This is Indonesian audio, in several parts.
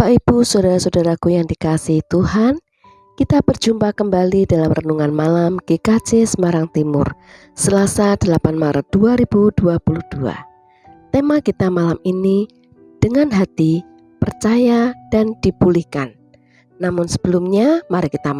Bapak, Ibu, saudara-saudaraku yang dikasihi Tuhan, kita berjumpa kembali dalam Renungan Malam GKJ Semarang Timur, Selasa 8 Maret 2022. Tema kita malam ini, dengan hati, percaya, dan dipulihkan. Namun sebelumnya, mari kita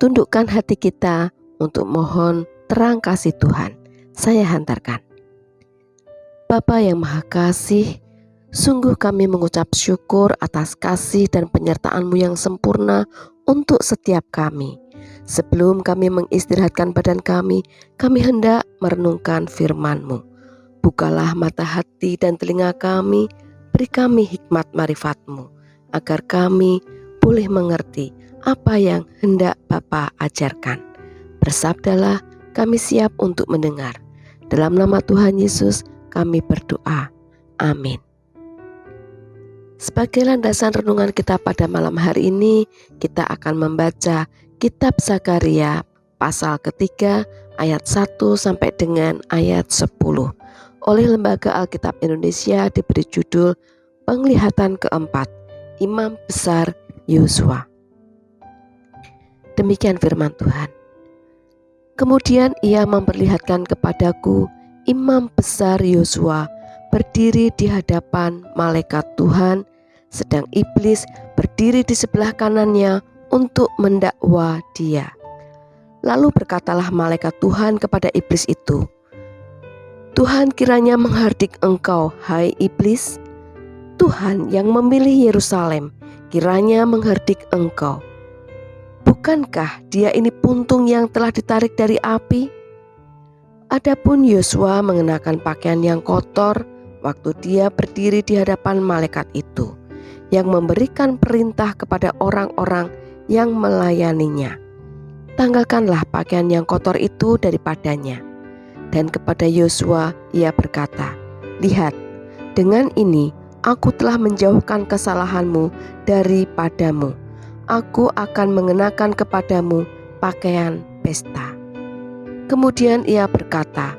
tundukkan hati kita untuk mohon terang kasih Tuhan. Saya hantarkan. Bapa yang Maha Kasih, sungguh kami mengucap syukur atas kasih dan penyertaan-Mu yang sempurna untuk setiap kami. Sebelum kami mengistirahatkan badan kami hendak merenungkan firman-Mu. Bukalah mata hati dan telinga kami, beri kami hikmat marifat-Mu, agar kami boleh mengerti apa yang hendak Bapa ajarkan. Bersabdalah, kami siap untuk mendengar. Dalam nama Tuhan Yesus kami berdoa. Amin. Sebagai landasan renungan kita pada malam hari ini, kita akan membaca Kitab Zakaria pasal ketiga ayat 1 sampai dengan ayat 10. Oleh Lembaga Alkitab Indonesia diberi judul Penglihatan keempat, Imam Besar Yosua. Demikian firman Tuhan. Kemudian ia memperlihatkan kepadaku Imam Besar Yosua berdiri di hadapan malaikat Tuhan, sedang iblis berdiri di sebelah kanannya untuk mendakwa dia. Lalu berkatalah malaikat Tuhan kepada iblis itu, Tuhan kiranya menghardik engkau, hai iblis. Tuhan yang memilih Yerusalem kiranya menghardik engkau. Bukankah dia ini puntung yang telah ditarik dari api? Adapun Yosua mengenakan pakaian yang kotor waktu dia berdiri di hadapan malaikat itu, yang memberikan perintah kepada orang-orang yang melayaninya. Tanggalkanlah pakaian yang kotor itu daripadanya. Dan kepada Yosua ia berkata, lihat, dengan ini aku telah menjauhkan kesalahanmu daripadamu. Aku akan mengenakan kepadamu pakaian pesta. Kemudian ia berkata,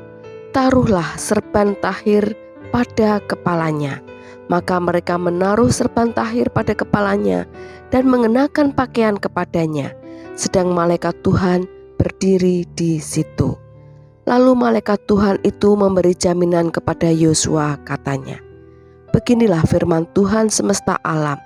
taruhlah serban tahir pada kepalanya. Maka mereka menaruh serban tahir pada kepalanya dan mengenakan pakaian kepadanya, sedang malaikat Tuhan berdiri di situ. Lalu malaikat Tuhan itu memberi jaminan kepada Yosua, katanya, beginilah firman Tuhan semesta alam,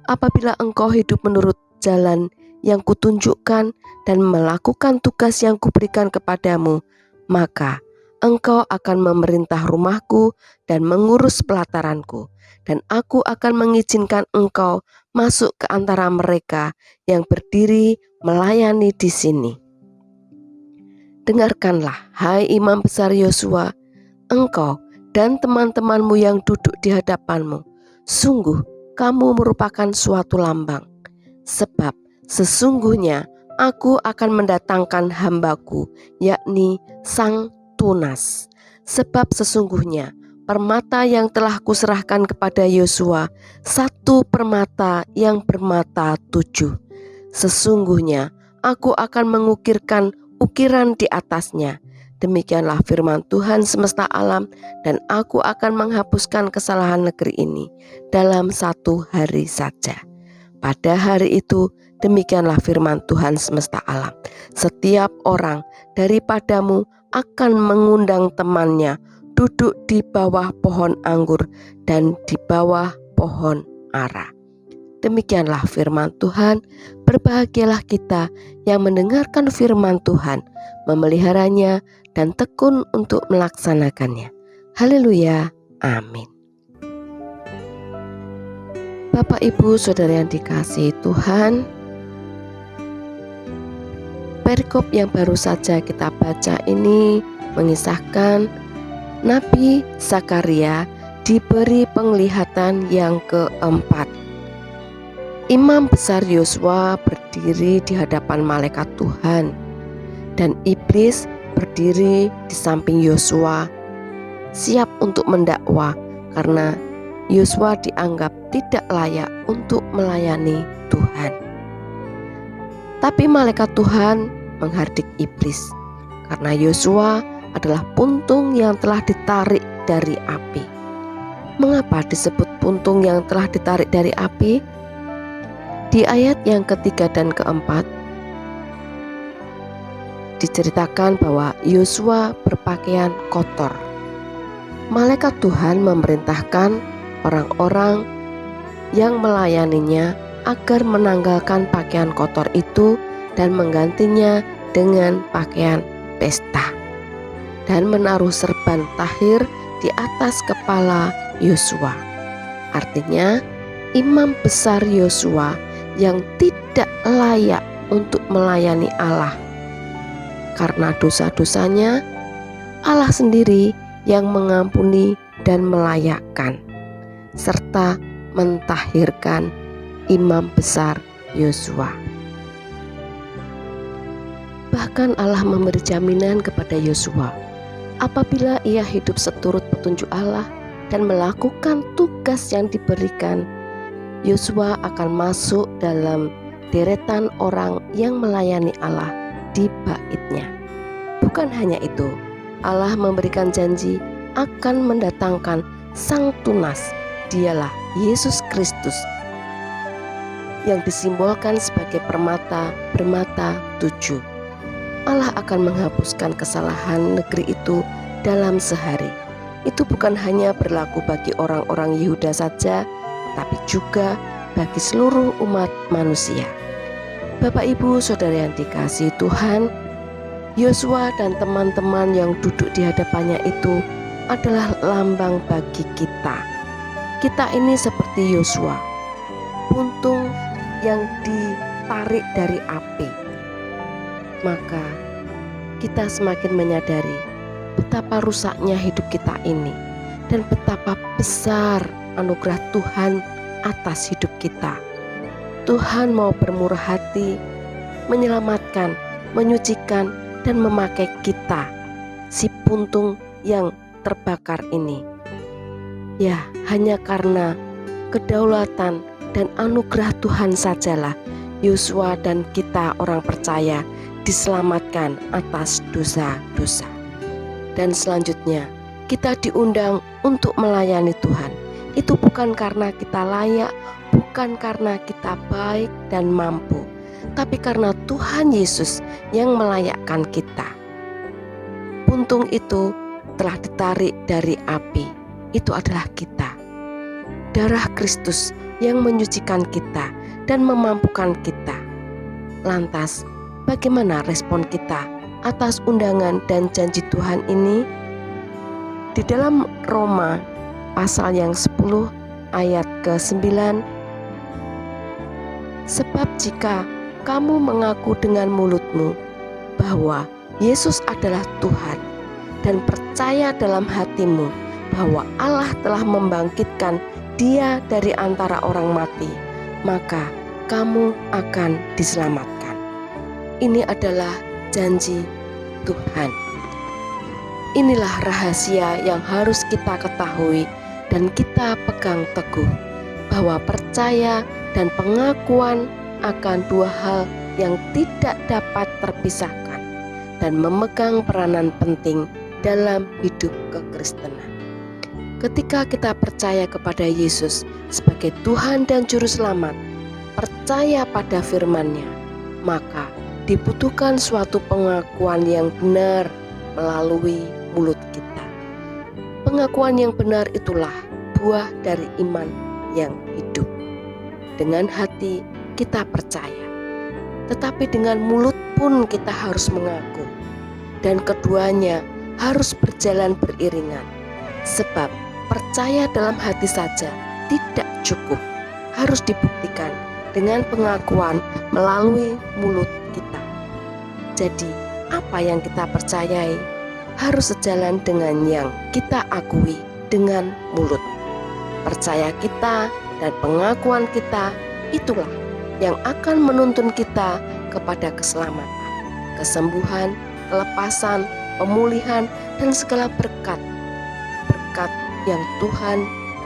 apabila engkau hidup menurut jalan yang kutunjukkan dan melakukan tugas yang kuberikan kepadamu, maka engkau akan memerintah rumahku dan mengurus pelataranku, dan aku akan mengizinkan engkau masuk ke antara mereka yang berdiri melayani di sini. Dengarkanlah, hai Imam Besar Yosua, engkau dan teman-temanmu yang duduk di hadapanmu, sungguh kamu merupakan suatu lambang, sebab sesungguhnya aku akan mendatangkan hambaku, yakni Sang Tunas. Sebab sesungguhnya permata yang telah kuserahkan kepada Yosua, satu permata yang bermata 7. Sesungguhnya aku akan mengukirkan ukiran di atasnya. Demikianlah firman Tuhan semesta alam, dan aku akan menghapuskan kesalahan negeri ini dalam 1 hari saja. Pada hari itu, demikianlah firman Tuhan semesta alam, setiap orang daripadamu akan mengundang temannya duduk di bawah pohon anggur dan di bawah pohon ara. Demikianlah firman Tuhan. Berbahagialah kita yang mendengarkan firman Tuhan, memeliharanya dan tekun untuk melaksanakannya. Haleluya, amin. Bapak, Ibu, saudara yang dikasihi Tuhan, perikop yang baru saja kita baca ini mengisahkan Nabi Zakaria diberi penglihatan yang keempat. Imam Besar Yosua berdiri di hadapan malaikat Tuhan, dan iblis berdiri di samping Yosua, siap untuk mendakwa karena Yosua dianggap tidak layak untuk melayani Tuhan. Tapi malaikat Tuhan menghardik iblis karena Yosua adalah puntung yang telah ditarik dari api. Mengapa disebut puntung yang telah ditarik dari api? Di ayat yang ketiga dan keempat diceritakan bahwa Yosua berpakaian kotor. Malaikat Tuhan memerintahkan orang-orang yang melayaninya agar menanggalkan pakaian kotor itu dan menggantinya dengan pakaian pesta, dan menaruh serban tahir di atas kepala Yosua. Artinya, imam besar Yosua yang tidak layak untuk melayani Allah karena dosa-dosanya, Allah sendiri yang mengampuni dan melayakkan serta mentahirkan imam besar Yosua. Bahkan Allah memberi jaminan kepada Yosua, apabila ia hidup seturut petunjuk Allah dan melakukan tugas yang diberikan, Yosua akan masuk dalam deretan orang yang melayani Allah di bait-Nya. Bukan hanya itu, Allah memberikan janji akan mendatangkan Sang Tunas, dialah Yesus Kristus, yang disimbolkan sebagai permata bermata 7. Allah akan menghapuskan kesalahan negeri itu dalam sehari. Itu bukan hanya berlaku bagi orang-orang Yehuda saja, tapi juga bagi seluruh umat manusia. Bapak, Ibu, Saudara yang dikasihi Tuhan, Yosua dan teman-teman yang duduk di hadapannya itu adalah lambang bagi kita. Kita ini seperti Yosua, puntung yang ditarik dari api. Maka kita semakin menyadari betapa rusaknya hidup kita ini dan betapa besar anugerah Tuhan atas hidup kita. Tuhan mau bermurah hati, menyelamatkan, menyucikan, dan memakai kita, si puntung yang terbakar ini. Ya, hanya karena kedaulatan dan anugerah Tuhan sajalah Yosua dan kita orang percaya diselamatkan atas dosa-dosa. Dan selanjutnya, kita diundang untuk melayani Tuhan. Itu bukan karena kita layak, bukan karena kita baik dan mampu, tapi karena Tuhan Yesus yang melayakkan kita. Puntung itu telah ditarik dari api. Itu adalah kita. Darah Kristus yang menyucikan kita dan memampukan kita. Lantas, bagaimana respon kita atas undangan dan janji Tuhan ini? Di dalam Roma pasal yang 10 ayat ke-9, sebab jika kamu mengaku dengan mulutmu bahwa Yesus adalah Tuhan dan percaya dalam hatimu bahwa Allah telah membangkitkan Dia dari antara orang mati, maka kamu akan diselamatkan. Ini adalah janji Tuhan. Inilah rahasia yang harus kita ketahui dan kita pegang teguh, bahwa percaya dan pengakuan akan dua hal yang tidak dapat terpisahkan dan memegang peranan penting dalam hidup kekristenan. Ketika kita percaya kepada Yesus sebagai Tuhan dan Juru Selamat, percaya pada firman-Nya, maka dibutuhkan suatu pengakuan yang benar melalui mulut kita. Pengakuan yang benar itulah buah dari iman yang hidup. Dengan hati kita percaya, tetapi dengan mulut pun kita harus mengaku, dan keduanya harus berjalan beriringan. Sebab percaya dalam hati saja tidak cukup, harus dibuktikan dengan pengakuan melalui mulut kita. Jadi, apa yang kita percayai harus sejalan dengan yang kita akui dengan mulut. Percaya kita dan pengakuan kita itulah yang akan menuntun kita kepada keselamatan, kesembuhan, kelepasan, pemulihan, dan segala berkat yang Tuhan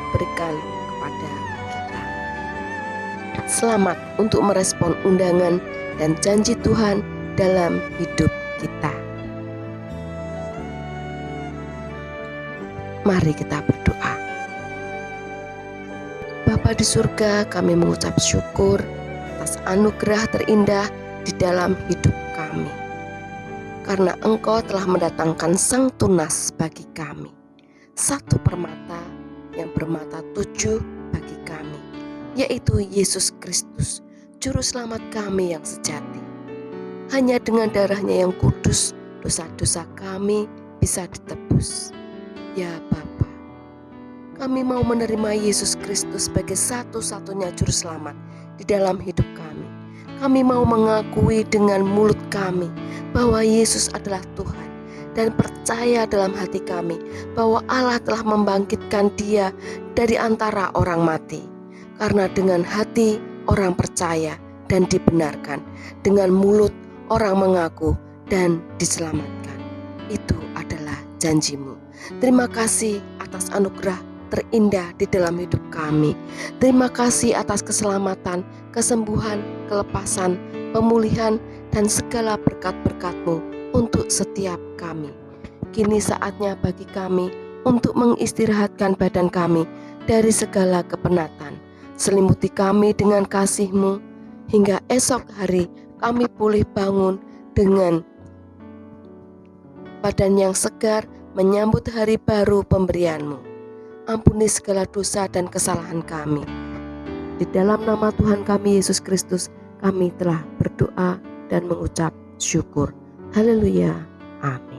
berikan kepada kita. Selamat untuk merespon undangan dan janji Tuhan dalam hidup kita. Mari kita berdoa. Bapa di surga, kami mengucap syukur atas anugerah terindah di dalam hidup kami. Karena Engkau telah mendatangkan Sang Tunas bagi kami, satu permata yang bermata tujuh bagi kami, yaitu Yesus Kristus, Juru Selamat kami yang sejati. Hanya dengan darahnya yang kudus, dosa-dosa kami bisa ditebus. Ya Bapa, kami mau menerima Yesus Kristus sebagai satu-satunya Juru Selamat di dalam hidup kami. Kami mau mengakui dengan mulut kami bahwa Yesus adalah Tuhan dan percaya dalam hati kami bahwa Allah telah membangkitkan Dia dari antara orang mati. Karena dengan hati orang percaya dan dibenarkan, dengan mulut orang mengaku dan diselamatkan. Itu adalah janji-Mu. Terima kasih atas anugerah terindah di dalam hidup kami. Terima kasih atas keselamatan, kesembuhan, kelepasan, pemulihan, dan segala berkat-berkat-Mu untuk setiap kami. Kini saatnya bagi kami untuk mengistirahatkan badan kami dari segala kepenatan. Selimuti kami dengan kasih-Mu, hingga esok hari kami pulih bangun dengan badan yang segar menyambut hari baru pemberian-Mu. Ampuni segala dosa dan kesalahan kami. Di dalam nama Tuhan kami Yesus Kristus, kami telah berdoa dan mengucap syukur. Haleluya. Amin.